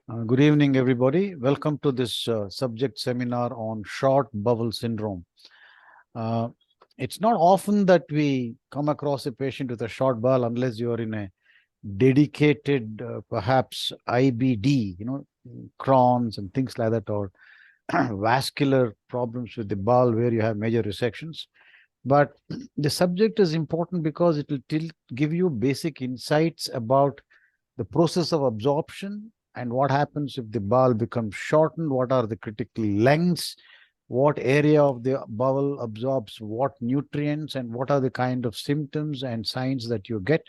Good evening, everybody. Welcome to this subject seminar on short bowel syndrome. Uh, it's not often that we come across a patient with a short bowel unless you are in a dedicated, perhaps IBD, Crohn's and things like that, or vascular problems with the bowel where you have major resections. But the subject is important because it will give you basic insights about the process of absorption and what happens if the bowel becomes shortened, what are the critical lengths, what area of the bowel absorbs what nutrients, and what are the kind of symptoms and signs that you get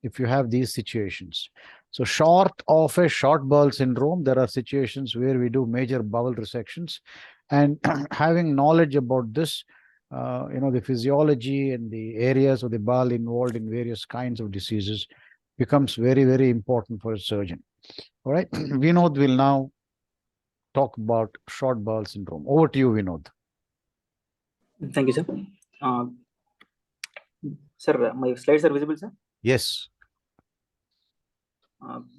if you have these situations. So short of a short bowel syndrome, there are situations where we do major bowel resections, and having knowledge about this, the physiology and the areas of the bowel involved in various kinds of diseases becomes very, very important for a surgeon. All right. Vinod will now talk about short bowel syndrome. Over to you, Vinod. Thank you, sir. Sir, my slides are visible, sir? Yes.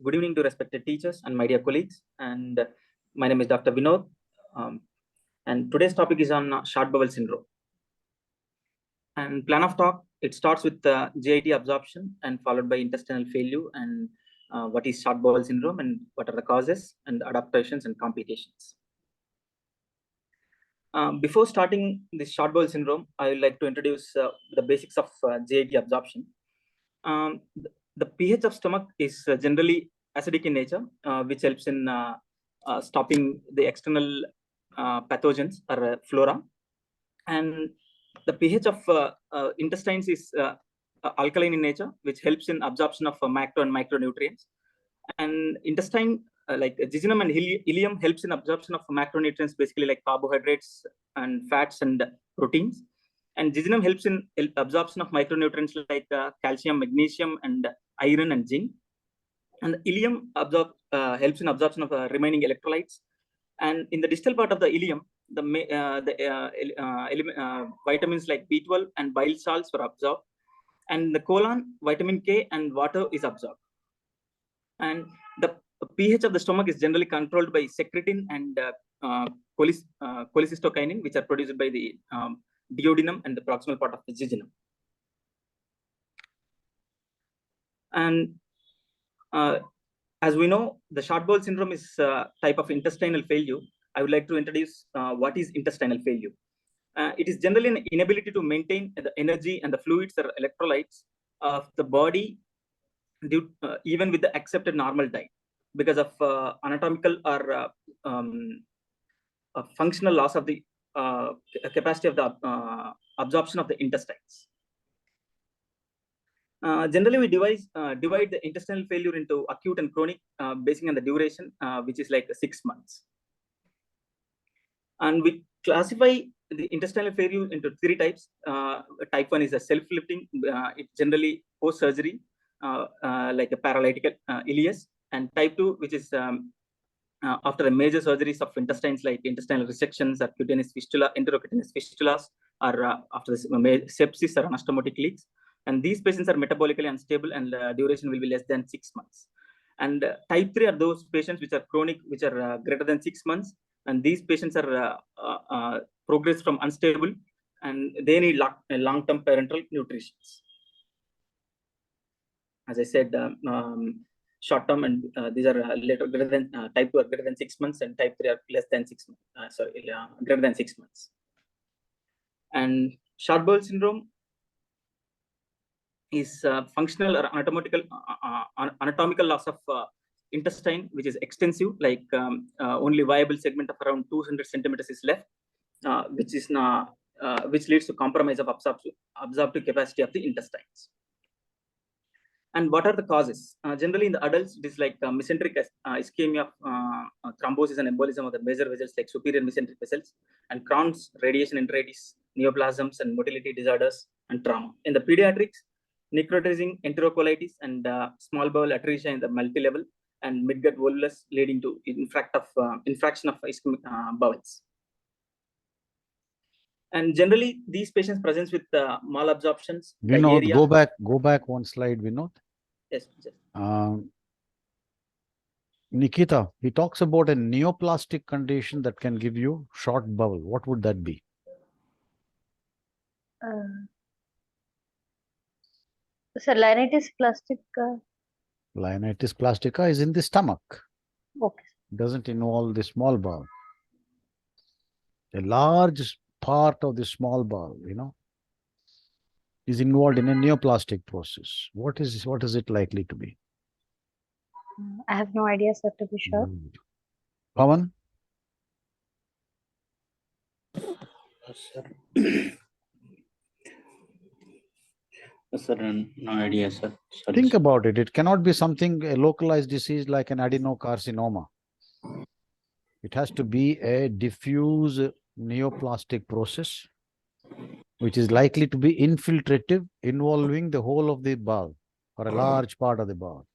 Good evening to respected teachers and my dear colleagues. And my name is Dr. Vinod. And today's topic is on short bowel syndrome. And plan of talk, it starts with JIT absorption and followed by intestinal failure and what is short bowel syndrome and what are the causes and adaptations and complications. Before starting this short bowel syndrome, I would like to introduce the basics of JIT absorption. The pH of stomach is generally acidic in nature, which helps in stopping the external pathogens or flora. And the pH of intestines is alkaline in nature, which helps in absorption of macro and micronutrients. And intestine, like jejunum and ileum, helps in absorption of macronutrients, basically like carbohydrates and fats and proteins. And jejunum helps in absorption of micronutrients like calcium, magnesium, and iron and zinc. And ileum helps in absorption of remaining electrolytes. And in the distal part of the ileum, vitamins like B12 and bile salts were absorbed. And the colon, vitamin K and water is absorbed. And the pH of the stomach is generally controlled by secretin and cholecystokinin, which are produced by the duodenum and the proximal part of the jejunum. And as we know, the short bowel syndrome is a type of intestinal failure. I would like to introduce what is intestinal failure. It is generally an inability to maintain the energy and the fluids or electrolytes of the body even with the accepted normal diet because of anatomical or functional loss of the capacity of the absorption of the intestines. Generally, we divide the intestinal failure into acute and chronic, based on the duration, which is like 6 months. And we classify the intestinal failure into 3 types. Type 1 is a self-lifting. It's generally post-surgery, like a paralytic ileus. And type 2, which is after the major surgeries of intestines like intestinal resections or cutaneous fistula, enterocutaneous fistulas, or after sepsis or anastomotic leaks. And these patients are metabolically unstable and duration will be less than 6 months. And type 3 are those patients which are chronic, which are greater than 6 months. And these patients are progress from unstable and they need long-term parenteral nutrition. As I said, short-term and these are greater than type 2 are greater than 6 months and type 3 are less than 6 months. Greater than 6 months. And short bowel syndrome is functional or anatomical loss of intestine, which is extensive, like only viable segment of around 200 centimeters is left, which leads to compromise of absorptive capacity of the intestines. And what are the causes? Generally, in the adults, it is like mesenteric ischemia, thrombosis and embolism of the major vessels like superior mesenteric vessels, and Crohn's, radiation enteritis, neoplasms and motility disorders, and trauma. In the pediatrics, necrotizing enterocolitis and small bowel atresia in the multi-level and midgut volvulus leading to infraction of ischemic bowels. And generally, these patients present with malabsorptions. Vinod, go back one slide, Vinod. Yes. Nikita, he talks about a neoplastic condition that can give you short bowel. What would that be? Sir, Linitis plastic. Linitis plastica is in the stomach. Okay. Doesn't involve the small bowel. A large part of the small bowel, is involved in a neoplastic process. What is it likely to be? I have no idea, sir, to be sure. Pawan? Sir, no idea, sir. Sorry, Think sir. about it. It cannot be something, a localized disease like an adenocarcinoma. It has to be a diffuse neoplastic process, which is likely to be infiltrative, involving the whole of the bowel or a large part of the bowel.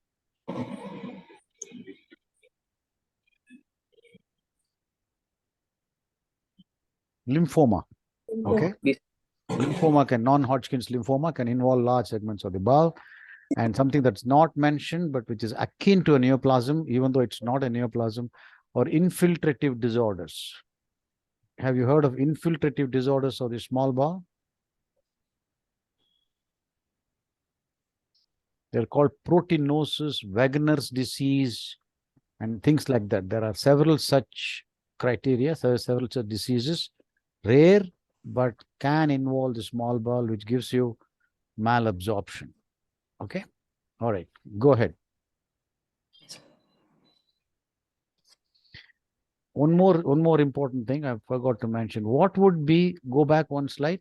Lymphoma. Okay. Lymphoma non-Hodgkin's lymphoma can involve large segments of the bowel, and something that's not mentioned but which is akin to a neoplasm, even though it's not a neoplasm, or infiltrative disorders. Have you heard of infiltrative disorders of the small bowel? They're called proteinosis, Wegener's disease, and things like that. There are several such criteria, several such diseases, rare, but can involve the small bowel, which gives you malabsorption. Okay? All right, go ahead. One more important thing I forgot to mention. What would be, go back one slide.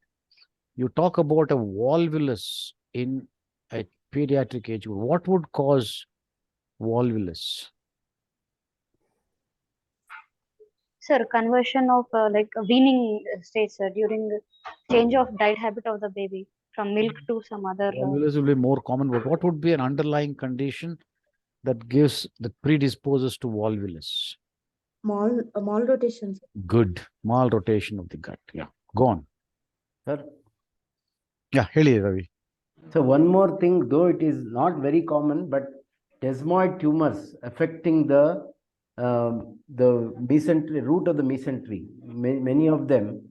You talk about a volvulus in a pediatric age group. What would cause volvulus? Sir, conversion of like a weaning stage, sir, during the change of diet habit of the baby from milk to some other. Volvulus will be more common, but what would be an underlying condition that predisposes to volvulus? Malrotation. Good. Malrotation of the gut. Yeah. Go on. Sir, Yeah, Heli Ravi. so one more thing, though it is not very common, but desmoid tumors affecting the mesentery, root of the mesentery, many of them,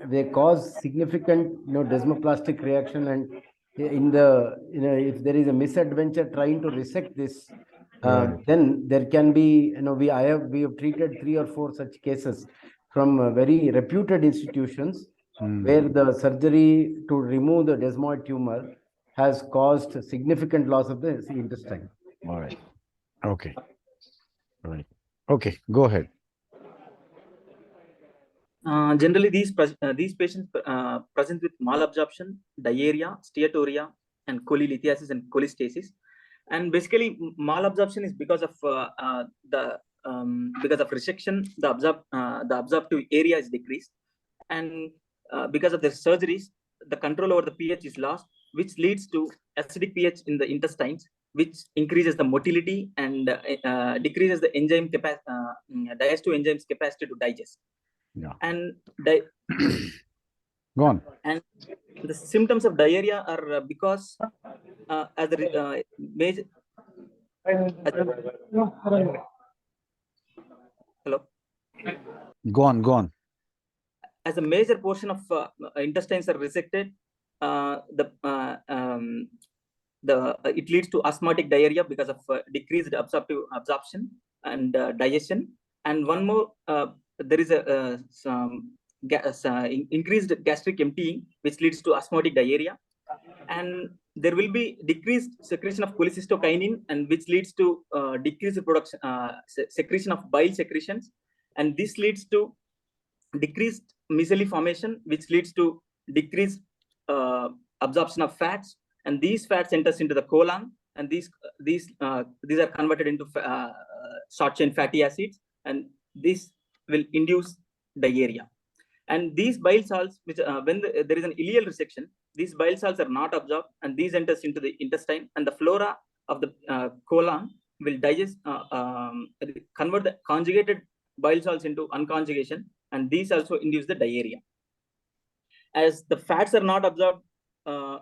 they cause significant desmoplastic reaction, and in the if there is a misadventure trying to resect this, then there can be we have treated 3 or 4 such cases from very reputed institutions where the surgery to remove the desmoid tumor has caused significant loss of the intestine. All right. Okay. All right. Okay, go ahead. Generally, these patients present with malabsorption, diarrhea, steatorrhea, and cholelithiasis and cholestasis. And basically, malabsorption is because of resection. The absorptive area is decreased, and because of the surgeries, the control over the pH is lost, which leads to acidic pH in the intestines, which increases the motility and decreases the enzyme digestive enzymes capacity to digest. Yeah. And go on. And the symptoms of diarrhea are because as the major. Hello. Go on. As a major portion of intestines are resected, it leads to asthmatic diarrhea because of decreased absorption and digestion. And one more, there is increased gastric emptying, which leads to asthmatic diarrhea. And there will be decreased secretion of cholecystokinin, and which leads to decreased production secretion of bile secretions, and this leads to decreased micelle formation, which leads to decreased absorption of fats, and these fats enters into the colon, and these are converted into short chain fatty acids, and this will induce diarrhea. And these bile salts, which when there is an ileal resection, these bile salts are not absorbed, and these enters into the intestine, and the flora of the colon will digest, convert the conjugated bile salts into unconjugation, and these also induce the diarrhea. As the fats are not absorbed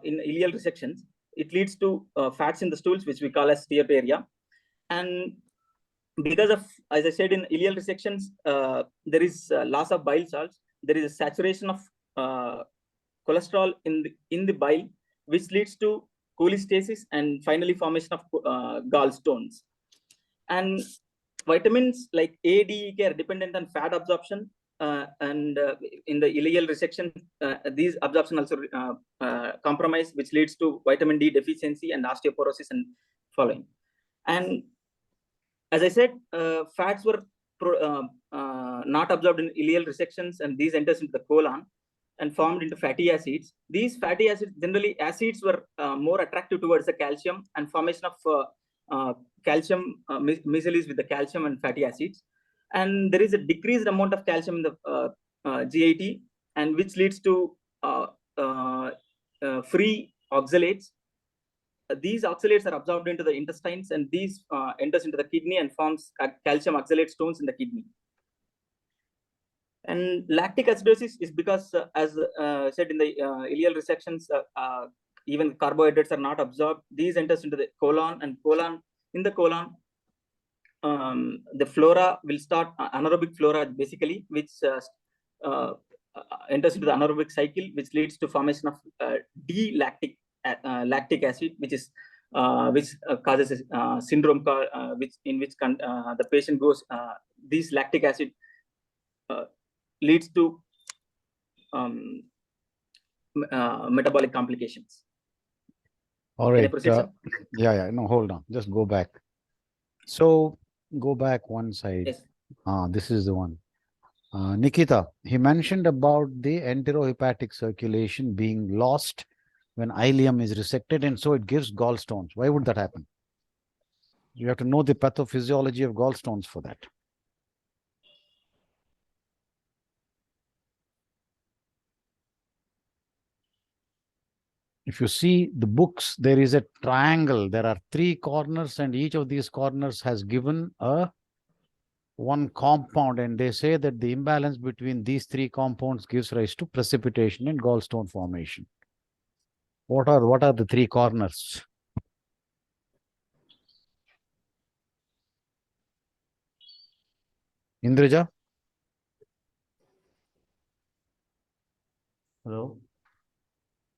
in ileal resections, it leads to fats in the stools, which we call as steatorrhea. And because of, as I said, in ileal resections, there is loss of bile salts. There is a saturation of cholesterol in the bile, which leads to cholestasis and finally formation of gallstones. And vitamins like A, D, E, K are dependent on fat absorption, and in the ileal resection, these absorption also compromise, which leads to vitamin D deficiency and osteoporosis and following. And as I said, fats were not absorbed in ileal resections, and these enters into the colon and formed into fatty acids. These fatty acids, generally acids, were more attractive towards the calcium, and formation of calcium miscellaneous with the calcium and fatty acids. And there is a decreased amount of calcium in the GIT, and which leads to free oxalates. These oxalates are absorbed into the intestines, and these enters into the kidney and forms calcium oxalate stones in the kidney. And lactic acidosis is because, as said in the ileal resections, even carbohydrates are not absorbed. These enters into the colon, and in the colon, the flora will start anaerobic flora basically, which enters into the anaerobic cycle, which leads to formation of D-lactic lactic acid, which causes a syndrome in which the patient goes. This lactic acid leads to metabolic complications. All right. No, hold on. Just go back. So go back one side. Yes. This is the one. Nikita, he mentioned about the enterohepatic circulation being lost when ileum is resected, and so it gives gallstones. Why would that happen? You have to know the pathophysiology of gallstones for that. If you see the books, there is a triangle. There are 3 corners, and each of these corners has given one compound, and they say that the imbalance between these 3 compounds gives rise to precipitation and gallstone formation. What are the 3 corners? Indraja? Hello?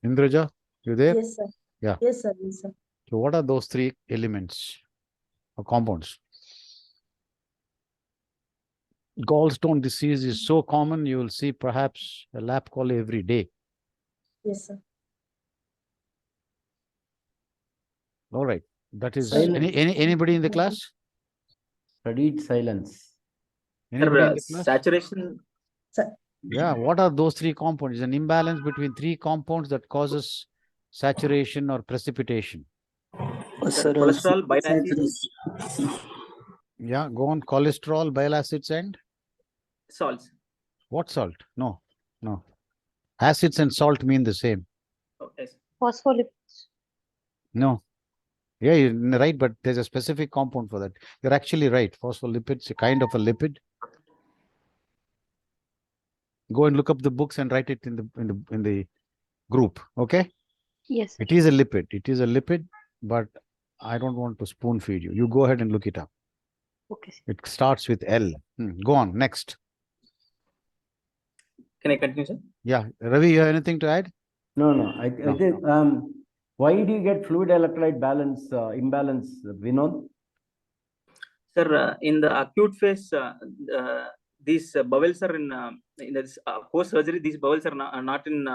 Indraja, you there? Yes, sir. Yeah. Yes, sir. Yes, sir. So what are those 3 elements or compounds? Gallstone disease is so common, you will see perhaps a lab call every day. Yes, sir. All right. That is Silence. anybody in the class? Studied silence. Anybody in the class? Saturation. Sir. Yeah. What are those 3 compounds? It's an imbalance between 3 compounds that causes saturation or precipitation. Cholesterol, bile acids. Yeah. Go on. Cholesterol, bile acids, and Salts. what salt? No. Acids and salt mean the same. Oh, yes. Phospholipids. No. Yeah, you're right, but there's a specific compound for that. You're actually right. Phospholipids, a kind of a lipid. Go and look up the books and write it in the group. Okay. Yes, sir. It is a lipid. It is a lipid, but I don't want to spoon feed you. You go ahead and look it up. Okay, sir. It starts with L. Go on. Next. Can I continue, sir? Yeah. Ravi, you have anything to add? No. I think, why do you get fluid electrolyte imbalance, Vinod? Sir, in the acute phase, these bowels are in this post-surgery. These bowels are not in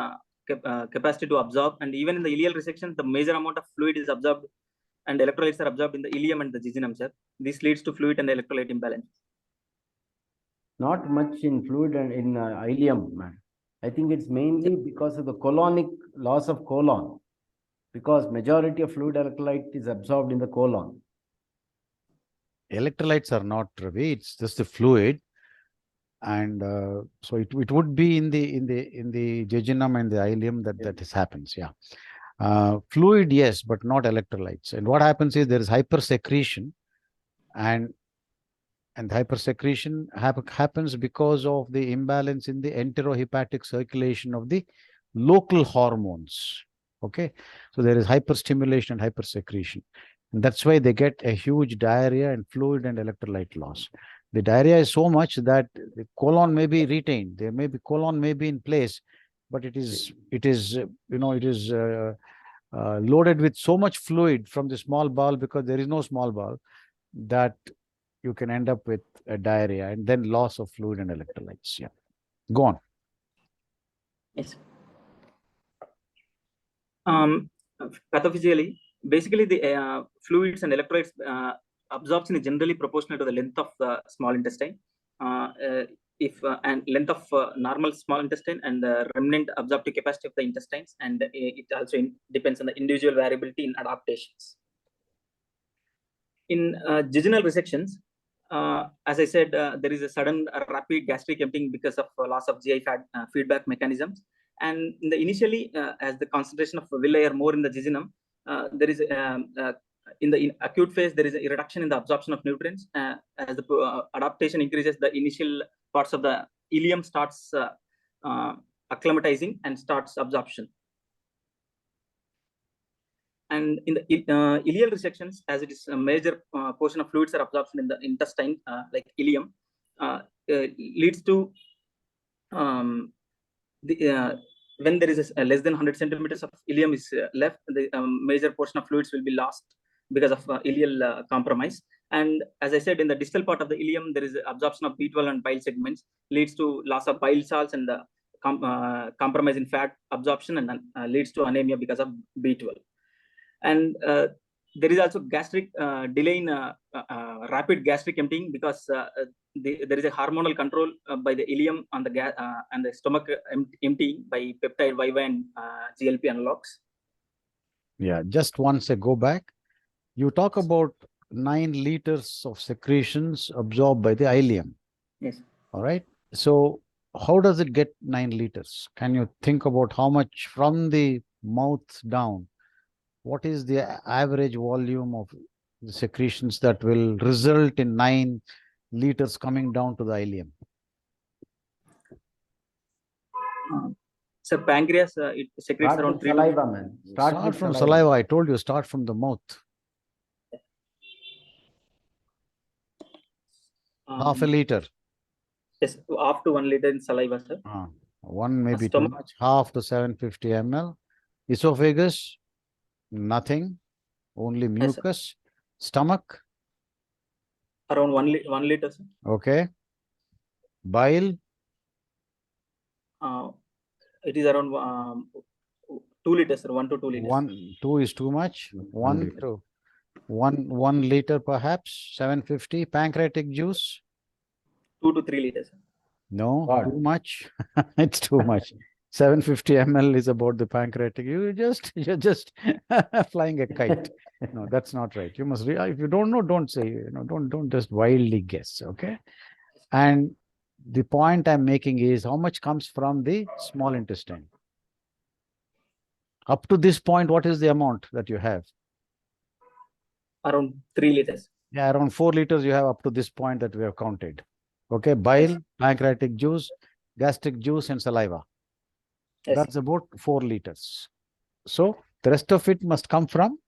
capacity to absorb, and even in the ileal resection, the major amount of fluid is absorbed, and electrolytes are absorbed in the ileum and the jejunum, sir. This leads to fluid and electrolyte imbalance. Not much in fluid and in ileum, man. I think it's mainly because of the colonic loss of colon, because majority of fluid electrolyte is absorbed in the colon. Electrolytes are not, Ravi. It's just the fluid, and so it would be in the jejunum and the ileum that this happens. Yeah. Fluid, yes, but not electrolytes. And what happens is there is hypersecretion, and hypersecretion happens because of the imbalance in the enterohepatic circulation of the local hormones. Okay. So there is hyperstimulation and hypersecretion. That's why they get a huge diarrhea and fluid and electrolyte loss. The diarrhea is so much that the colon may be retained. There may be colon may be in place, but it is loaded with so much fluid from the small bowel, because there is no small bowel, that you can end up with a diarrhea and then loss of fluid and electrolytes. Yeah, go on. Yes. Pathophysiology, basically the fluids and electrolytes absorption is generally proportional to the length of the small intestine. And length of normal small intestine and the remnant absorptive capacity of the intestines, and it also depends on the individual variability in adaptations. In jejunal resections, as I said, there is a sudden rapid gastric emptying because of loss of GI feedback mechanisms. And initially, as the concentration of villi are more in the jejunum, there is in the acute phase, there is a reduction in the absorption of nutrients. As the adaptation increases, the initial parts of the ileum starts acclimatizing and starts absorption. And in the ileal resections, as it is a major portion of fluids are absorption in the intestine, like ileum, leads to when there is a less than 100 centimeters of ileum is left, the major portion of fluids will be lost because of ileal compromise. And as I said, in the distal part of the ileum, there is absorption of B12 and bile segments, leads to loss of bile salts and the compromise in fat absorption, and leads to anemia because of B12. And there is also gastric delay in rapid gastric emptying, because there is a hormonal control by the ileum on the and the stomach emptying by peptide YY and GLP analogs. Yeah, just once I go back, you talk about 9 liters of secretions absorbed by the ileum. Yes. All right. So how does it get 9 liters? Can you think about how much from the mouth down? What is the average volume of the secretions that will result in 9 liters coming down to the ileum? So pancreas, it secretes around 3 saliva, man. Start from saliva. I told you, start from the mouth. Half a liter. Yes, up to 1 liter in saliva, sir. One may be too much. Half to 750 ml. Esophagus, nothing. Only mucus. Yes, stomach? Around 1 liter, sir. Okay. Bile? It is around 2 liters, sir. 1 to 2 liters. 2 is too much. 1 liter perhaps. 750. Pancreatic juice? 2 to 3 liters, sir. No, too much. It's too much. 750 ml is about the pancreatic. You're just flying a kite. No, that's not right. You must if you don't know, don't say, don't just wildly guess. Okay. And the point I'm making is how much comes from the small intestine. Up to this point, what is the amount that you have? Around 3 liters. Yeah, around 4 liters you have up to this point that we have counted. Okay, bile, yes, pancreatic juice, gastric juice, and saliva. Yes. That's about 4 liters. So the rest of it must come from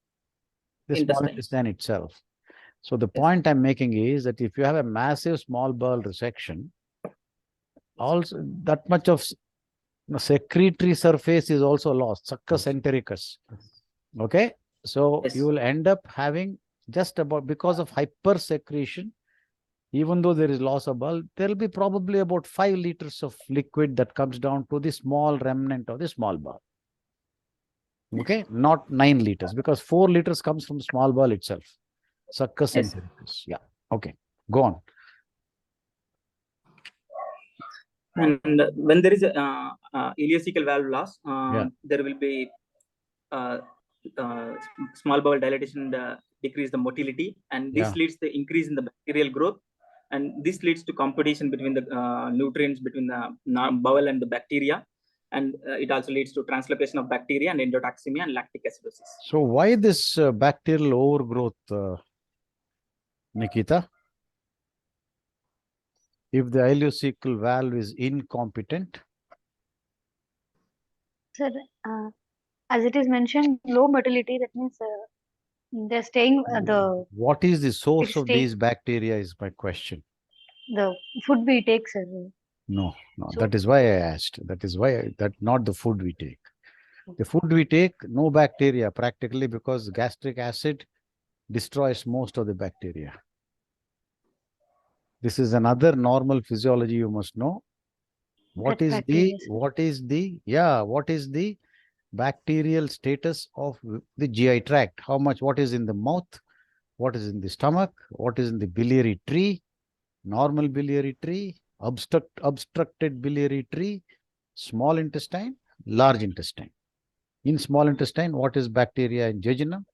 the small intestine itself. So the point I'm making is that if you have a massive small bowel resection, also that much of secretory surface is also lost, succus entericus. Okay, so you will end up having just about, because of hypersecretion, even though there is loss of bowel, there will be probably about 5 liters of liquid that comes down to the small remnant of the small bowel. Okay, not 9 liters, because 4 liters comes from small bowel itself. Succus entericus. Yeah. Okay, go on. And when there is a ileocecal valve loss, there will be small bowel dilatation and decrease the motility, and this leads to increase in the bacterial growth, and this leads to competition between the nutrients between the bowel and the bacteria, and it also leads to translocation of bacteria and endotoxemia and lactic acidosis. So why this bacterial overgrowth, Nikita? If the ileocecal valve is incompetent? Sir, as it is mentioned, low motility, that means They're staying What is the source It's of staying- these bacteria is my question. the food we take, sir. No, So- that is why I asked. That is why that not the food we take. The food we take, no bacteria practically, because gastric acid destroys most of the bacteria. This is another normal physiology you must know. What Gut is bacteria, sir. what is the bacterial status of the GI tract? What is in the mouth? What is in the stomach? What is in the biliary tree? Normal biliary tree, obstructed biliary tree, small intestine, large intestine. In small intestine, what is bacteria in jejunum?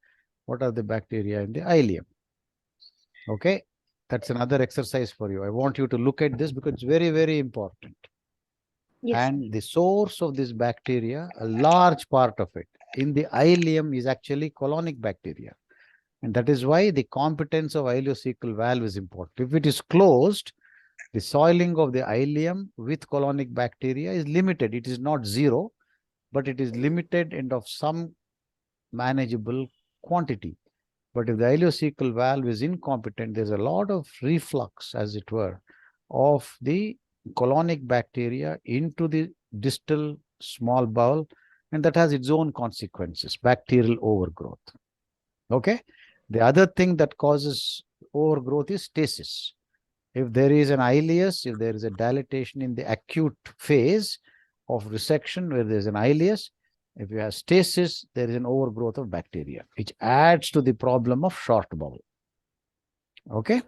What are the bacteria in the ileum? Okay, that's another exercise for you. I want you to look at this because it's very, very important. Yes. And the source of this bacteria, a large part of it in the ileum is actually colonic bacteria. And that is why the competence of ileocecal valve is important. If it is closed, the soiling of the ileum with colonic bacteria is limited. It is not zero, but it is limited and of some manageable quantity. But if the ileocecal valve is incompetent, there's a lot of reflux, as it were, of the colonic bacteria into the distal small bowel, and that has its own consequences, bacterial overgrowth. Okay? The other thing that causes overgrowth is stasis. If there is an ileus, if there is a dilatation in the acute phase of resection where there is an ileus, if you have stasis, there is an overgrowth of bacteria, which adds to the problem of short bowel. Okay?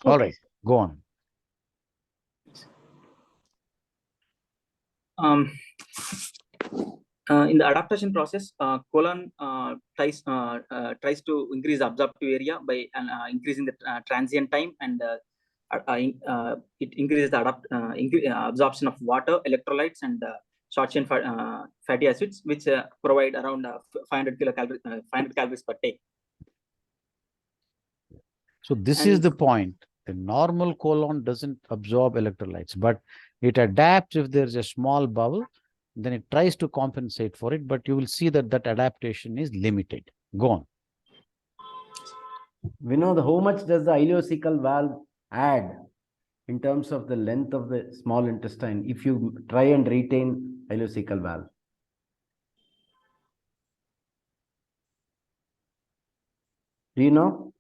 All right, go on. In the adaptation process, colon tries to increase the absorptive area by increasing the transient time, and it increases the absorption of water, electrolytes, and short chain fatty acids, which provide around 500 calories per day. So this is the point. The normal colon doesn't absorb electrolytes, but it adapts if there's a small bowel. Then it tries to compensate for it, but you will see that that adaptation is limited. Go on. We know how much does the ileocecal valve add in terms of the length of the small intestine if you try and retain ileocecal valve? Do you know?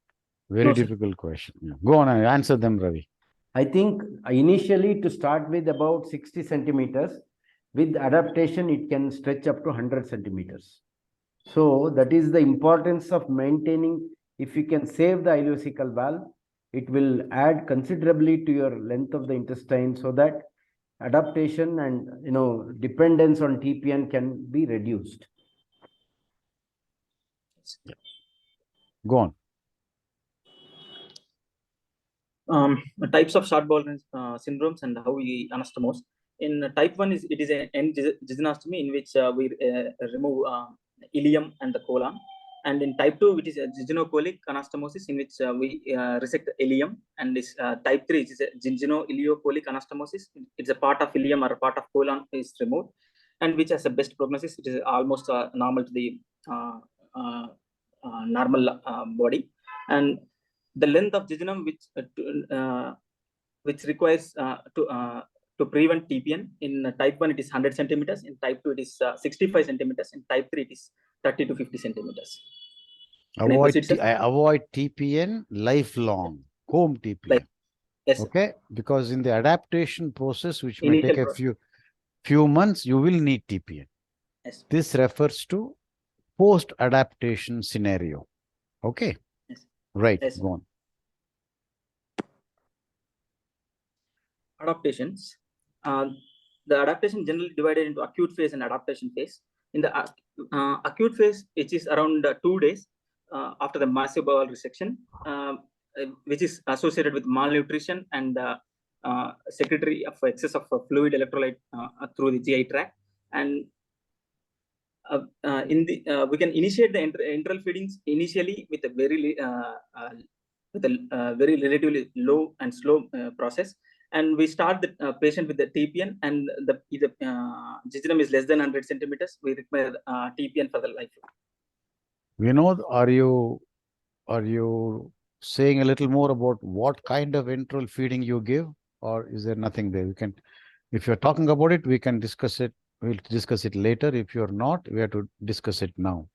Very difficult question. Yeah. Go on and answer them, Ravi. I think initially to start with about 60 centimeters. With adaptation, it can stretch up to 100 centimeters. So that is the importance of maintaining. If you can save the ileocecal valve, it will add considerably to your length of the intestine, so that adaptation and dependence on TPN can be reduced. Go on. Types of short bowel syndromes and how we anastomose. In type 1, it is an end jejunostomy in which we remove ileum and the colon. And in type 2, which is a jejunocolic anastomosis in which we resect the ileum. And this type 3, which is a jejunal-ileocolic anastomosis. It's a part of ileum or a part of colon is removed, and which has a best prognosis. It is almost normal to the normal body. And the length of jejunum, which requires to prevent TPN. In type 1, it is 100 centimeters. In type 2, it is 65 centimeters. In type 3, it is 30 to 50 centimeters. Avoid TPN lifelong, home TPN. Yes. Okay, because in the adaptation process, which may take a few months, you will need TPN. Yes. This refers to post-adaptation scenario. Okay. Yes. Right. Yes. Go on. Adaptations. The adaptation generally divided into acute phase and adaptation phase. In the acute phase, it is around 2 days after the massive bowel resection, which is associated with malnutrition and secretory of excess of fluid electrolyte through the GI tract. And we can initiate the enteral feedings initially with a very relatively low and slow process. And we start the patient with the TPN, and the jejunum is less than 100 centimeters. We require TPN for the life. Vinod, are you Are you saying a little more about what kind of enteral feeding you give, or is there nothing there? We can, if you're talking about it, we can discuss it. We'll discuss it later. If you're not, we have to discuss it now.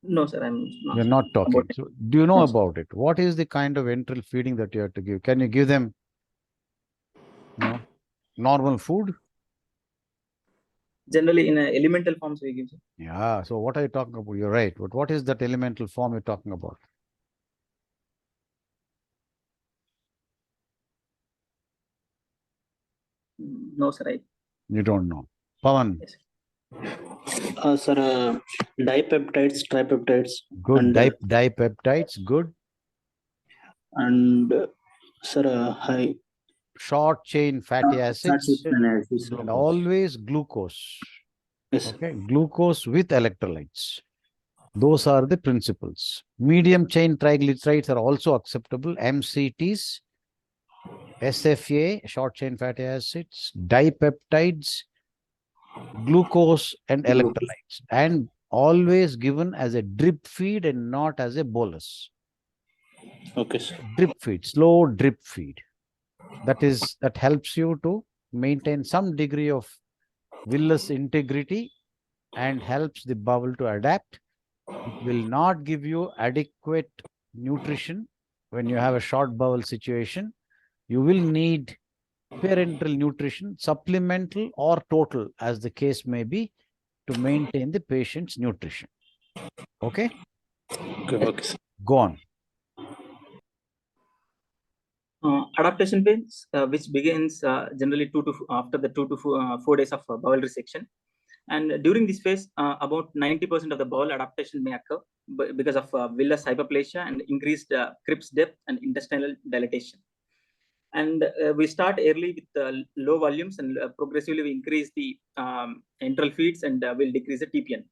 No, sir, I'm not. We're not talking. About it. So do you know No, sir. about it? What is the kind of enteral feeding that you have to give? Can you give them, normal food? Generally, in elemental forms, we give. Sir. Yeah. So what are you talking about? You're right. But what is that elemental form you're talking about? No, sir, You don't know. Pawan. Yes. Sir, dipeptides, tripeptides, Good. and Dipeptides. Good. and sir, high Short chain fatty acids. acids. And always glucose. Yes. Okay. Glucose with electrolytes. Those are the principles. Medium chain triglycerides are also acceptable. MCTs, SFA, short chain fatty acids, dipeptides, glucose and electrolytes, and always given as a drip feed and not as a bolus. Okay, sir. Drip feed, slow drip feed. That helps you to maintain some degree of villus integrity and helps the bowel to adapt. It will not give you adequate nutrition when you have a short bowel situation. You will need parenteral nutrition, supplemental or total, as the case may be, to maintain the patient's nutrition. Okay? Okay, sir. Go on. Adaptation phase, which begins generally after the 2 to 4 days of bowel resection. And during this phase, about 90% of the bowel adaptation may occur because of villus hyperplasia and increased crypts depth and intestinal dilatation. And we start early with low volumes and progressively we increase the enteral feeds and will decrease the TPN.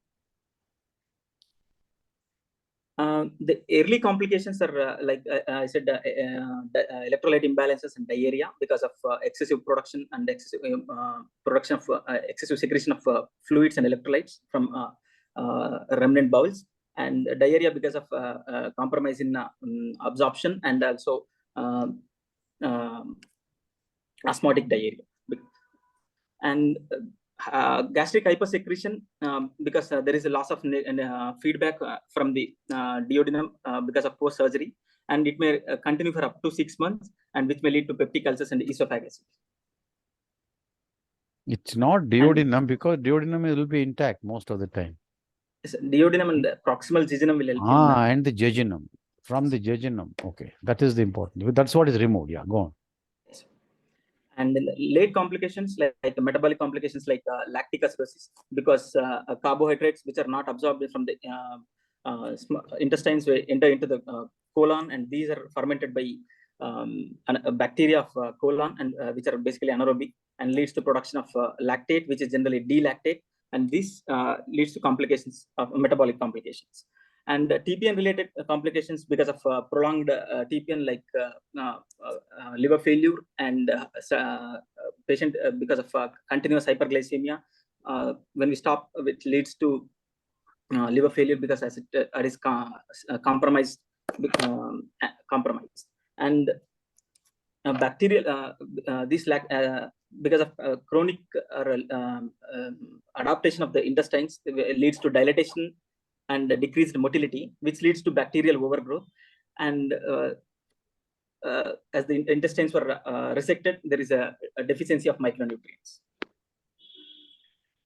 The early complications are like I said, electrolyte imbalances and diarrhea because of excessive production and excessive excessive secretion of fluids and electrolytes from remnant bowels, and diarrhea because of compromise in absorption and also osmotic diarrhea. And gastric hypersecretion because there is a loss of feedback from the duodenum because of post surgery, and it may continue for up to 6 months, and which may lead to peptic ulcers and esophagus. It's not duodenum because duodenum will be intact most of the time. Duodenum and the proximal jejunum will help. And the jejunum. From the jejunum. Okay. That is the important. That's what is removed. Yeah, go on. And late complications like metabolic complications like lactic acidosis because carbohydrates which are not absorbed from the intestines will enter into the colon, and these are fermented by a bacteria of colon, and which are basically anaerobic and leads to production of lactate, which is generally D-lactate, and this leads to complications of metabolic complications. And TPN related complications because of prolonged TPN like liver failure and patient because of continuous hyperglycemia. When we stop, which leads to liver failure because as it is compromised. And bacterial this because of chronic adaptation of the intestines leads to dilatation and decreased motility, which leads to bacterial overgrowth. And as the intestines were resected, there is a deficiency of micronutrients.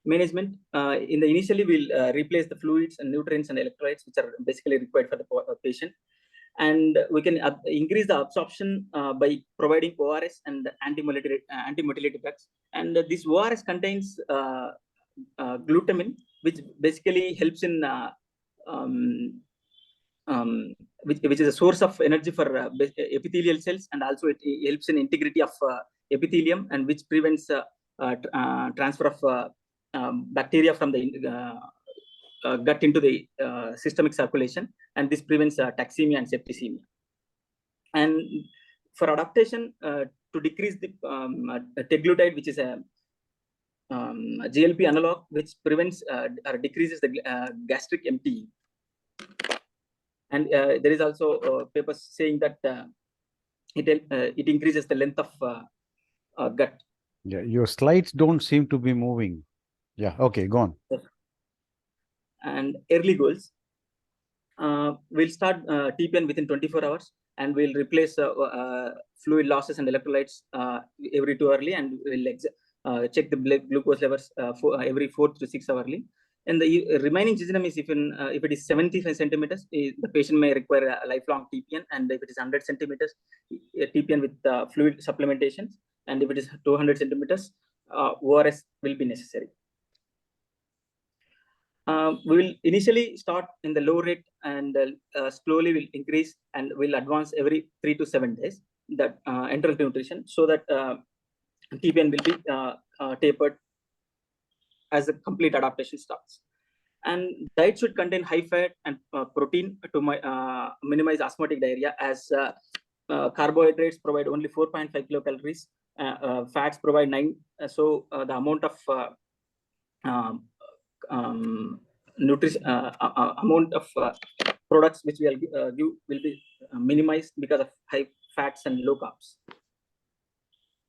Management in the initially we'll replace the fluids and nutrients and electrolytes which are basically required for the patient, and we can increase the absorption by providing ORS and anti-motility drugs. And this ORS contains glutamine, which basically helps in which is a source of energy for epithelial cells, and also it helps in integrity of epithelium, and which prevents transfer of bacteria from the gut into the systemic circulation, and this prevents taxemia and septicemia. And for adaptation, to decrease the teglutide, which is a GLP analog, which prevents or decreases the gastric emptying. And there is also papers saying that it increases the length of gut. Yeah, your slides don't seem to be moving. Yeah, okay, go on. And early goals. We'll start TPN within 24 hours, and we'll replace fluid losses and electrolytes every 2 hourly, and we'll check the glucose levels every 4 to 6 hourly. And the remaining jejunum is if it is 75 centimeters, the patient may require a lifelong TPN, and if it is 100 centimeters, TPN with fluid supplementation, and if it is 200 centimeters, ORS will be necessary. We will initially start in the low rate and slowly will increase, and will advance every 3 to 7 days, that enteral nutrition, so that TPN will be tapered as the complete adaptation starts. And diet should contain high fat and protein to minimize osmotic diarrhea, as carbohydrates provide only 4.5 kilocalories, fats provide 9. So the amount of amount of products which we will give will be minimized because of high fats and low carbs.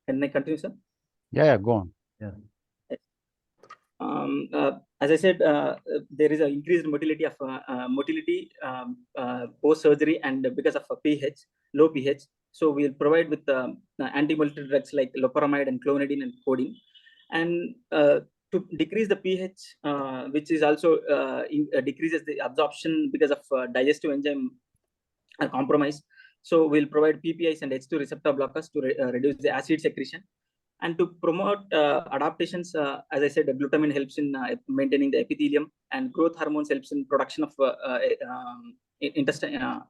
Can I continue, sir? Yeah, go on. Yeah. As I said, there is an increased motility post surgery, and because of pH, low pH. So we will provide with anti-motility drugs like loperamide and clonidine and codeine, and to decrease the pH, which is also decreases the absorption because of digestive enzyme compromise. So we'll provide PPIs and H2 receptor blockers to reduce the acid secretion. And to promote adaptations, as I said, glutamine helps in maintaining the epithelium, and growth hormones helps in production of intestinal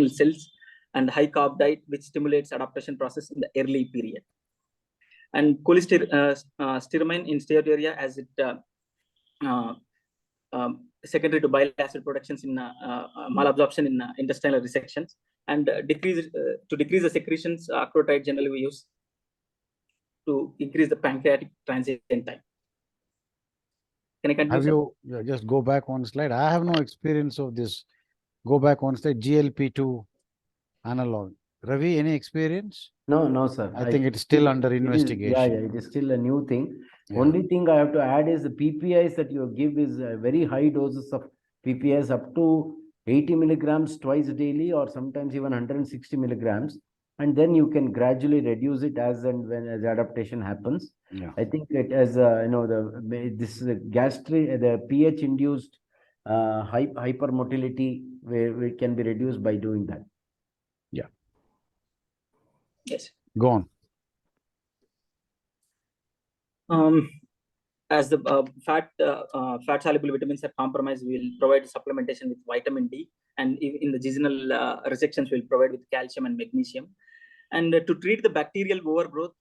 cells, and high carb diet, which stimulates adaptation process in the early period. And cholestyramine in steatoria, as it secondary to bile acid productions in malabsorption in intestinal resections, and to decrease the secretions, octreotide generally we use to increase the pancreatic transit time. Can I continue? Have you just go back one slide? I have no experience of this. Go back one slide. GLP-2 analog. Ravi, any experience? No, sir. I think it's still under investigation. It is still a new thing. Yeah. Only thing I have to add is the PPIs that you give is very high doses of PPIs, up to 80 milligrams twice daily, or sometimes even 160 milligrams. And then you can gradually reduce it as and when the adaptation happens. Yeah. I think it as the pH induced hypermotility where it can be reduced by doing that. Yeah. Yes. Go on. As the fat soluble vitamins are compromised, we will provide supplementation with vitamin D, and in the jejunal resections, we will provide with calcium and magnesium. And to treat the bacterial overgrowth,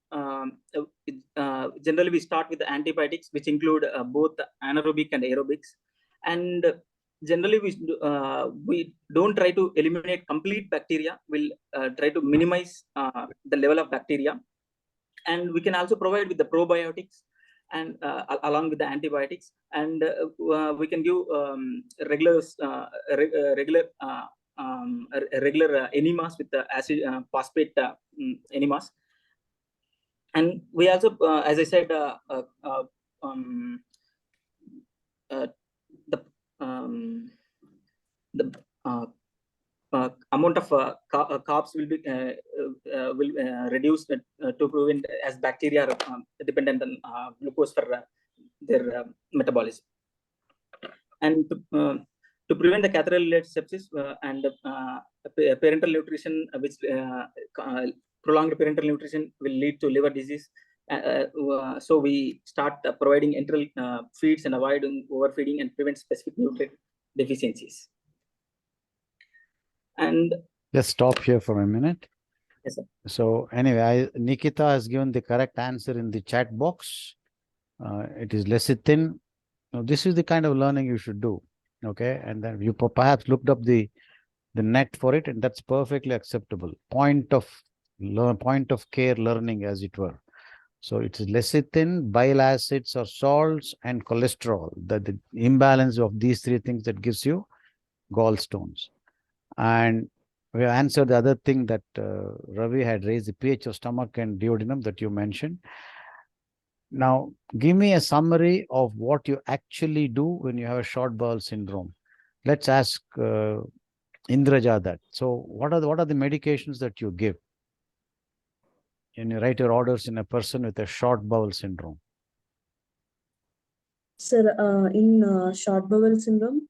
generally we start with the antibiotics, which include both anaerobic and aerobics. And generally we don't try to eliminate complete bacteria. We'll try to minimize the level of bacteria. And we can also provide with the probiotics and along with the antibiotics. And we can give regular enemas with the acid phosphate enemas. And we also, as I said, the amount of carbs will be reduced to prevent, as bacteria are dependent on glucose for their metabolism. And to prevent the catheter-related sepsis and parental nutrition, which prolonged parental nutrition will lead to liver disease. So we start providing enteral feeds and avoiding overfeeding and prevent specific nutrient deficiencies. And just stop here for a minute. Yes, sir. So anyway, Nikita has given the correct answer in the chat box. It is lecithin. Now, this is the kind of learning you should do. Okay, and then you perhaps looked up the net for it, and that's perfectly acceptable. Point of care learning, as it were. So it's lecithin, bile acids or salts, and cholesterol. The imbalance of these three things that gives you gallstones. And we answered the other thing that Ravi had raised, the pH of stomach and duodenum that you mentioned. Now, give me a summary of what you actually do when you have a short bowel syndrome. Let's ask Indraja that. So, what are the medications that you give? And you write your orders in a person with a short bowel syndrome. Sir, in short bowel syndrome,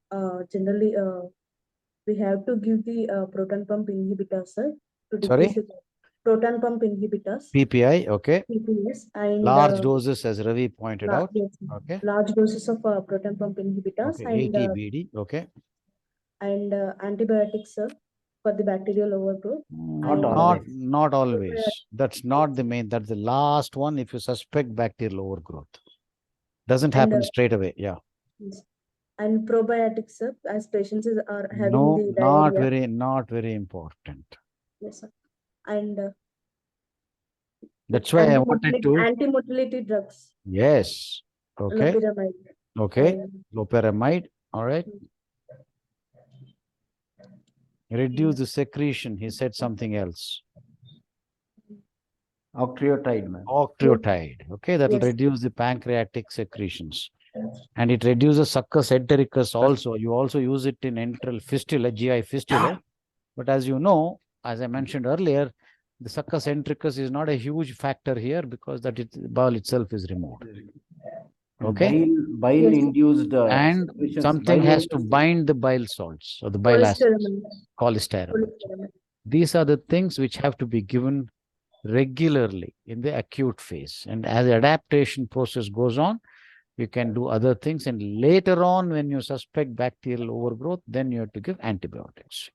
generally we have to give the proton pump inhibitors, sir, to decrease the proton pump inhibitors. PPI, okay. PPS and Large doses, as Ravi pointed out. Yes, Okay. large doses of proton pump inhibitors Okay. and ATBD, okay. And antibiotics, sir, for the bacterial overgrowth. Not always. That's not the main. That's the last one. If you suspect bacterial overgrowth, doesn't happen straight away. Yeah. Yes. And probiotics, sir, as patients are having No, the diarrhea. not very important. Yes, sir. And that's why I wanted to. Anti-motility drugs. Yes. Okay. Loperamide. Okay. Loperamide. All right. Reduce the secretion. He said something else. Octreotide, man. Octreotide. Okay, that will reduce the pancreatic secretions. And it reduces succus entericus also. You also use it in enteral fistula, GI fistula. But as you know, as I mentioned earlier, the succus entericus is not a huge factor here because that bowel itself is removed. Okay. Bile induced and something has to bind the bile salts or the bile acids, cholesterol. These are the things which have to be given regularly in the acute phase. And as the adaptation process goes on, you can do other things. And later on, when you suspect bacterial overgrowth, then you have to give antibiotics.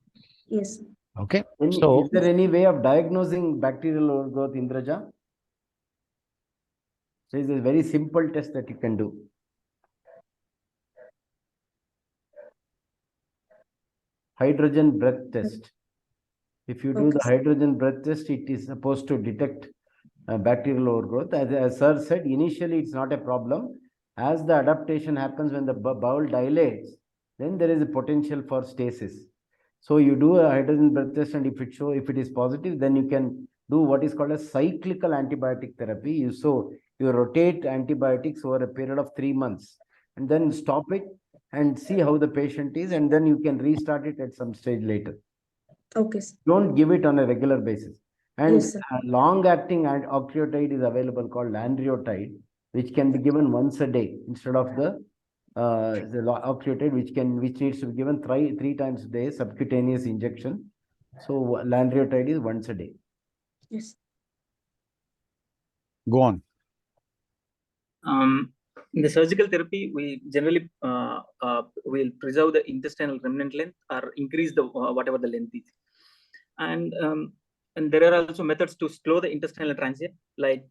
Yes. Okay. So, is there any way of diagnosing bacterial overgrowth, Indraja? So, it's a very simple test that you can do. Hydrogen breath test. If you do the hydrogen breath test, it is supposed to detect bacterial overgrowth. As Sir said, initially it's not a problem. As the adaptation happens when the bowel dilates, then there is a potential for stasis. So you do a hydrogen breath test, and if it is positive, then you can do what is called a cyclical antibiotic therapy. So you rotate antibiotics over a period of 3 months and then stop it and see how the patient is, and then you can restart it at some stage later. Okay. Don't give it on a regular basis. And long-acting octreotide is available called lanreotide, which can be given once a day instead of the octreotide, which needs to be given three times a day, subcutaneous injection. So lanreotide is once a day. Yes. Go on. In the surgical therapy, we generally will preserve the intestinal remnant length or increase the whatever the length is. And there are also methods to slow the intestinal transit, like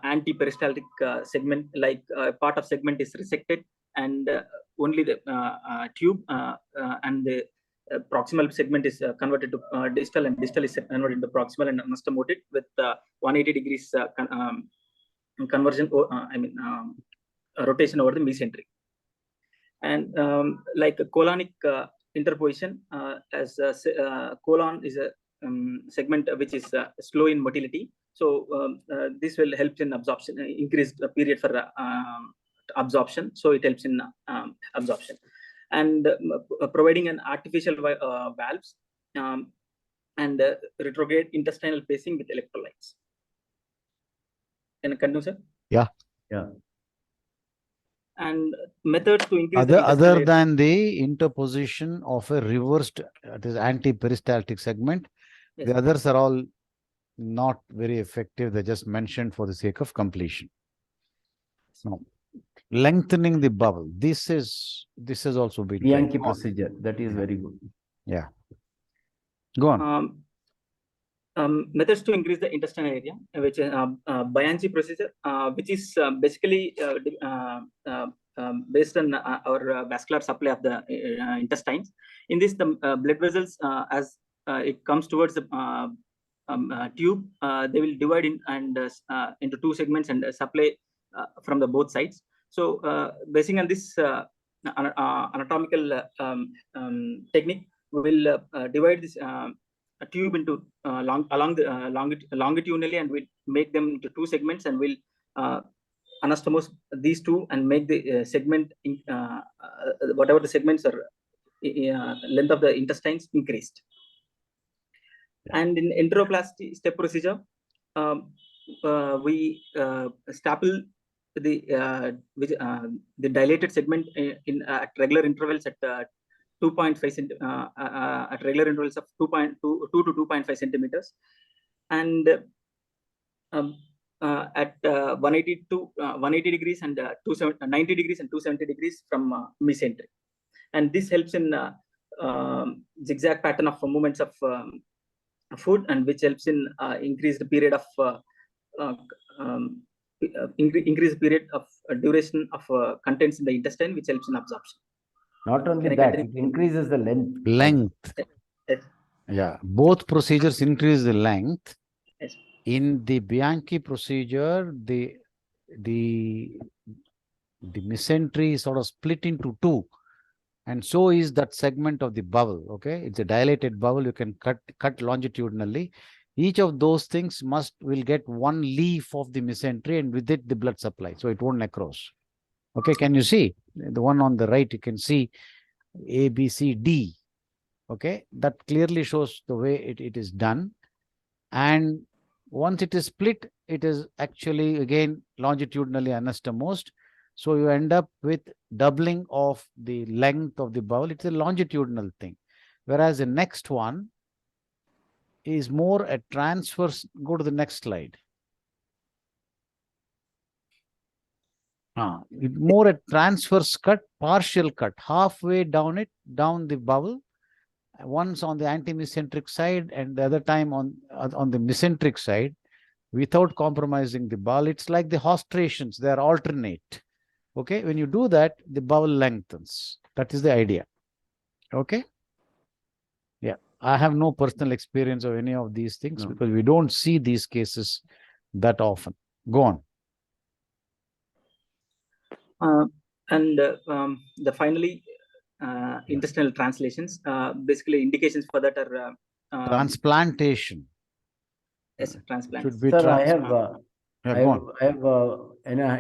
anti-peristaltic segment, like part of segment is resected and only the tube and the proximal segment is converted to distal, and distal is converted to proximal and anastomoted with 180 degrees conversion, rotation over the mesentery. And like colonic interposition, as colon is a segment which is slow in motility. So this will help in absorption, increase the period for absorption. So it helps in absorption. And providing an artificial valves and retrograde intestinal pacing with electrolytes. Can I continue, sir? Yeah. And methods to increase other than the interposition of a reversed, that is anti-peristaltic segment, the others are all not very effective. They just mentioned for the sake of completion. No. Lengthening the bowel. This has also been Bianchi procedure. That is very good. Yeah. Go on. Methods to increase the intestinal area, which is BIANCHI procedure, which is basically based on our vascular supply of the intestines. In this, the blood vessels, as it comes towards the tube, they will divide into two segments and supply from the both sides. So, basing on this anatomical technique, we will divide this tube into longitudinally, and we'll make them into two segments, and we'll anastomose these two and make the segment whatever the segments are length of the intestines increased. And in enteroplasty step procedure, we staple the dilated segment at regular intervals at 2.5 at regular intervals of 2 to 2.5 centimeters, and at 180 degrees and 90 degrees and 270 degrees from mesentery. And this helps in zigzag pattern of movements of food, and which helps in increase the period of period of duration of contents in the intestine, which helps in absorption. Not only that, it increases the length. Yes. Yeah, both procedures increase the length. Yes. In the Bianchi procedure, the mesentery is sort of split into two, and so is that segment of the bowel. Okay, it's a dilated bowel. You can cut longitudinally. Each of those things will get one leaf of the mesentery, and with it the blood supply, so it won't necrose. Okay, can you see the one on the right? You can see A, B, C, D. Okay, that clearly shows the way it is done. And once it is split, it is actually again longitudinally anastomosed. So you end up with doubling of the length of the bowel. It's a longitudinal thing. Whereas the next one is more a transverse. Go to the next slide. More a transverse cut, partial cut, halfway down the bowel. Once on the antimesenteric side and the other time on the mesenteric side, without compromising the bowel. It's like the hostrations, they are alternate. Okay, when you do that, the bowel lengthens. That is the idea. Okay. Yeah, I have no personal experience of any of these things because we don't see these cases that often. Go on. And finally, intestinal translations, basically indications for that are transplantation. Yes, transplant. Sir, I have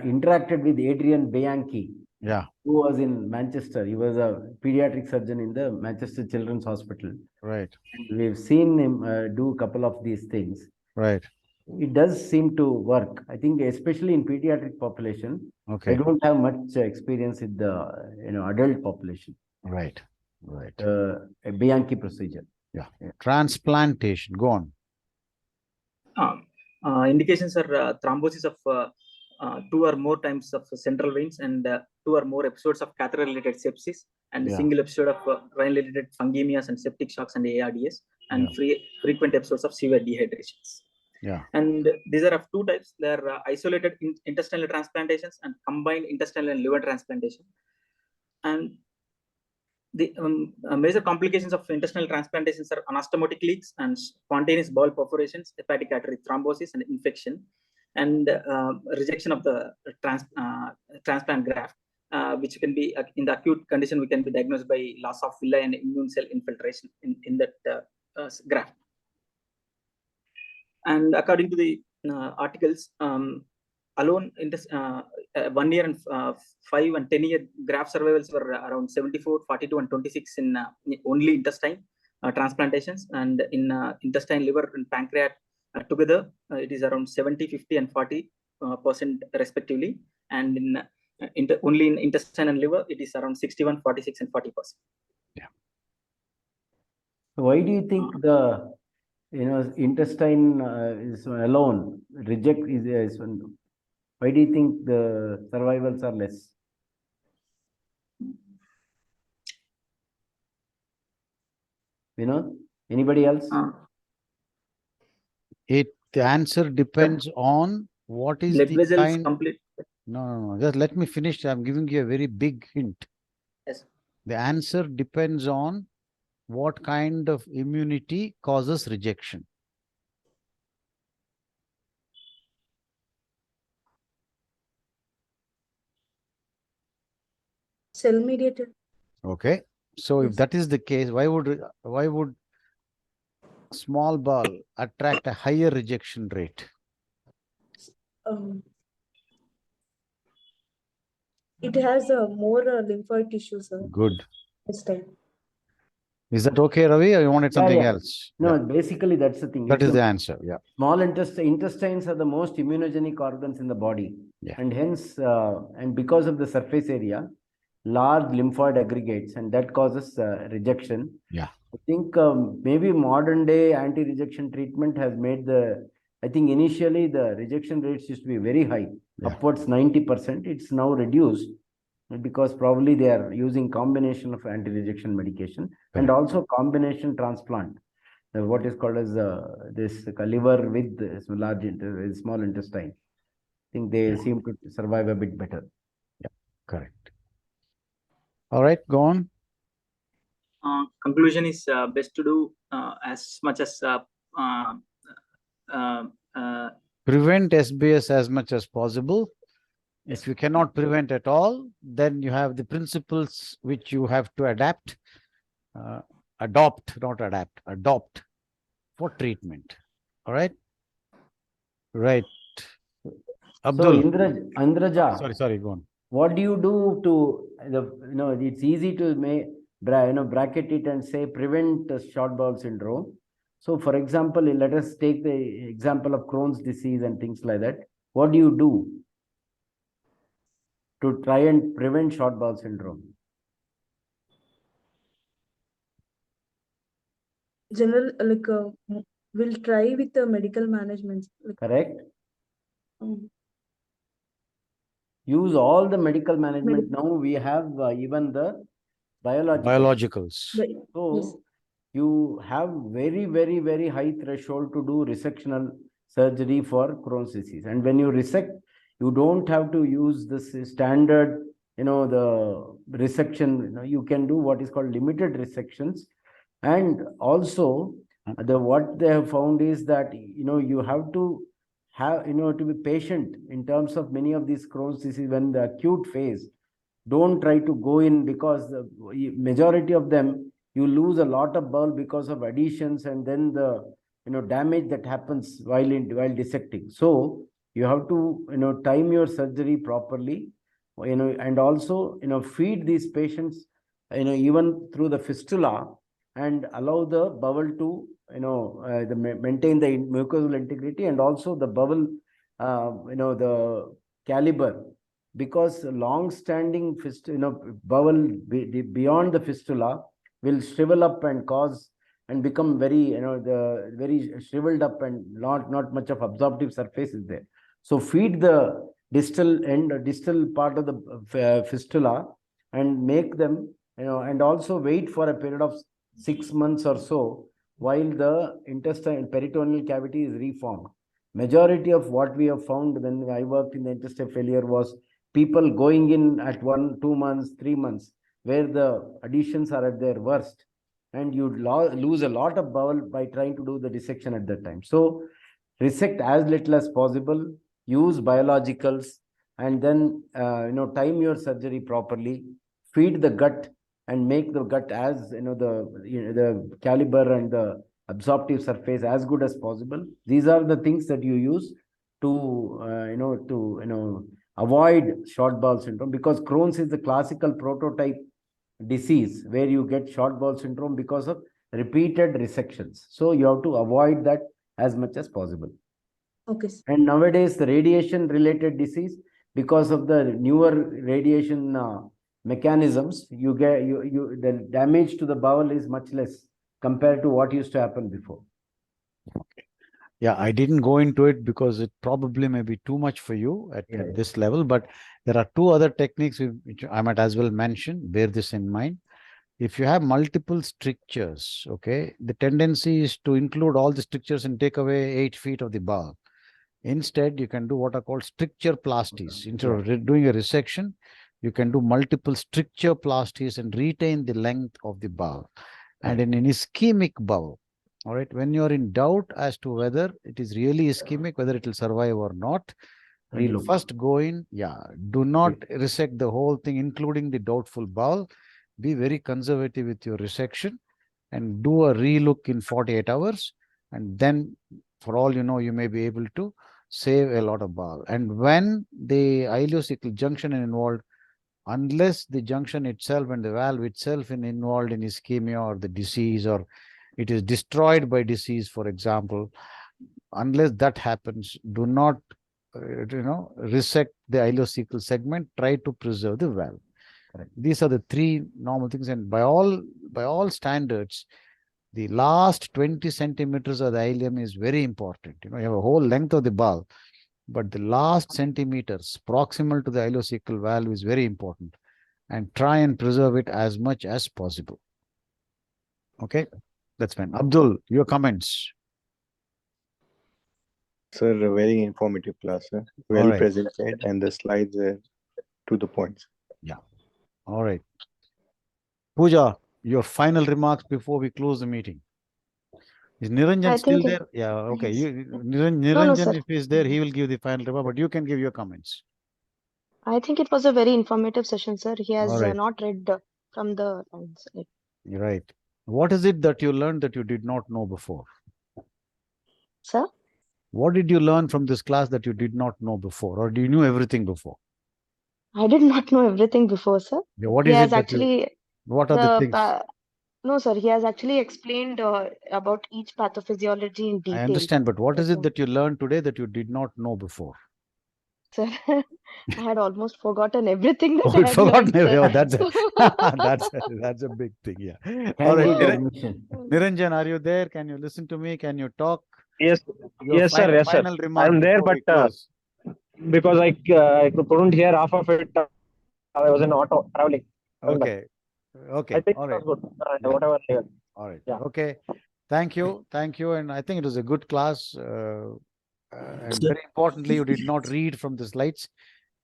interacted with Adrian Bianchi. Yeah. Who was in Manchester. He was a pediatric surgeon in the Manchester Children's Hospital. Right. We've seen him do a couple of these things. Right. It does seem to work. I think especially in pediatric population. Okay. I don't have much experience with the adult population. Right. Right. A Bianchi procedure. Yeah. Transplantation. Go on. Indications are thrombosis of 2 or more times of central veins, and 2 or more episodes of catheter-related sepsis, and a single episode of renal-related fungemias and septic shocks and ARDS, and frequent episodes of severe dehydrations. Yeah. And these are of 2 types. They are isolated intestinal transplantations and combined intestinal and liver transplantation. And the major complications of intestinal transplantations are anastomotic leaks and spontaneous bowel perforations, hepatic artery thrombosis and infection, and rejection of the transplant graft, which can be in the acute condition, we can be diagnosed by loss of villi and immune cell infiltration in that graft. And according to the articles, alone in this 1 year and 5 and 10 year graft survivals were around 74, 42, and 26 in only intestine transplantations, and in intestine, liver, and pancreas together, it is around 70, 50, and 40% respectively, and in only in intestine and liver, it is around 61, 46, and 40%. Yeah. So why do you think the intestine is alone is why do you think the survivals are less? Anybody else? The answer depends on what is blood the vessels kind. Complete. No. Just let me finish. I'm giving you a very big hint. Yes. The answer depends on what kind of immunity causes rejection. Cell mediated. Okay. So if Yes. that is the case, why would small bowel attract a higher rejection rate? It has more lymphoid tissue, sir. Good. This time. Is that okay, Ravi, or you wanted something else? No, Yeah. basically that's the thing. That is the answer. Yeah. Small intestines are the most immunogenic organs in the body. Yeah. And hence, and because of the surface area, large lymphoid aggregates, and that causes rejection. Yeah. I think maybe modern day anti-rejection treatment has made I think initially the rejection rates used to be very high, upwards 90%. It's now reduced because probably they are using combination of anti-rejection medication and also combination transplant. What is called as this liver with small intestine. I think they seem to survive a bit better. Yeah, correct. All right, go on. Conclusion is best to do as much as prevent SBS as much as possible. If you cannot prevent at all, then you have the principles which you have to adopt for treatment. All right. Right. Abdul. So Indraja. Sorry, go on. What do you do to, it's easy to bracket it and say prevent short bowel syndrome. So for example, let us take the example of Crohn's disease and things like that. What do you do to try and prevent short bowel syndrome? General, we'll try with the medical management. Correct. Use all the medical management. Now we have even the biologicals. So yes, you have very, very, very high threshold to do resectional surgery for Crohn's disease. And when you resect, you don't have to use this standard, the resection. You can do what is called limited resections. And also, what they have found is that, you have to to be patient in terms of many of these Crohn's disease when the acute phase. Don't try to go in because the majority of them, you lose a lot of bowel because of adhesions and then the damage that happens while dissecting. So you have to time your surgery properly, and also feed these patients even through the fistula and allow the bowel to maintain the mucosal integrity and also the bowel the caliber, because long-standing bowel beyond the fistula will shrivel up and cause and become very very shriveled up and not much of absorptive surface is there. So feed the distal part of the fistula and make them and also wait for a period of 6 months or so while the intestine peritoneal cavity is reformed. Majority of what we have found when I worked in the intestinal failure was people going in at 1, 2 months, 3 months, where the adhesions are at their worst, and you lose a lot of bowel by trying to do the dissection at that time. So resect as little as possible, use biologicals, and then time your surgery properly, feed the gut and make the gut as the caliber and the absorptive surface as good as possible. These are the things that you use to avoid short bowel syndrome, because Crohn's is the classical prototype disease where you get short bowel syndrome because of repeated resections. So you have to avoid that as much as possible. Okay. And nowadays the radiation related disease, because of the newer radiation mechanisms, the damage to the bowel is much less compared to what used to happen before. Okay. Yeah, I didn't go into it because it probably may be too much for you at this level, but there are 2 other techniques which I might as well mention. Bear this in mind. If you have multiple strictures, okay, the tendency is to include all the strictures and take away 8 feet of the bowel. Instead, you can do what are called stricture plasties. Instead of doing a resection, you can do multiple stricture plasties and retain the length of the bowel. And in an ischemic bowel, all right, when you're in doubt as to whether it is really ischemic, whether it will survive or not, When you Relook. first go in, do not resect the whole thing, including the doubtful bowel. Be very conservative with your resection and do a relook in 48 hours. And then, for all you know, you may be able to save a lot of bowel. And when the ileocecal junction is involved, unless the junction itself and the valve itself is involved in ischemia or the disease, or it is destroyed by disease, for example, unless that happens, do not resect the ileocecal segment. Try to preserve the valve. Correct. These are the three normal things, and by all standards, the last 20 centimeters of the ileum is very important. You have a whole length of the bowel, but the last centimeters proximal to the ileocecal valve is very important, and try and preserve it as much as possible. Okay, that's fine. Abdul, your comments. Sir, a very informative class, sir. Well presented, and the slides are to the points. Yeah. All right. Pooja, your final remarks before we close the meeting. Is Niranjan still there? Yeah, okay. Niranjan, if he's there, he will give the final remark, but you can give your comments. I think it was a very informative session, sir. He has right. Not read from the lines. Right. What is it that you learned that you did not know before? Sir? What did you learn from this class that you did not know before, or do you knew everything before? I did not know everything before, sir. Yeah, what he is has it that actually what are the things? No, sir. He has actually explained about each pathophysiology in detail. I understand, but what is it that you learned today that you did not know before? Sir, I had almost forgotten everything that Oh, I had learned, sir. Oh, that's a big thing. Yeah. All right. Niranjan, are you there? Can you listen to me? Can you talk? Yes, yes, sir. Yes, sir. I'm there, but because I couldn't hear half of it, I was in auto traveling. Okay. Okay. I think all right. it was good. Whatever. All right. Yeah. Okay. Thank you. Thank you. And I think it was a good class. And very importantly, you did not read from the slides,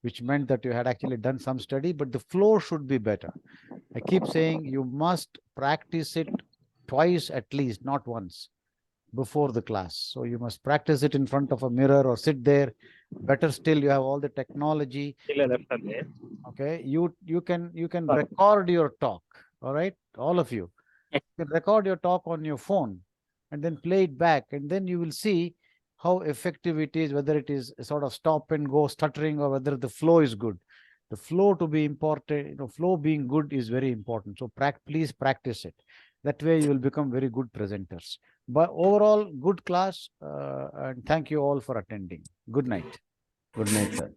which meant that you had actually done some study, but the flow should be better. I keep saying you must practice it twice at least, not once, before the class. So you must practice it in front of a mirror or sit there. Better still, you have all the technology. Okay, you can record your talk. All right, all of you. You can record your talk on your phone and then play it back, and then you will see how effective it is, whether it is a sort of stop and go stuttering or whether the flow is good. The flow to be important, flow being good is very important. So please practice it. That way you will become very good presenters. But overall, good class, and thank you all for attending. Good night. Good night, sir.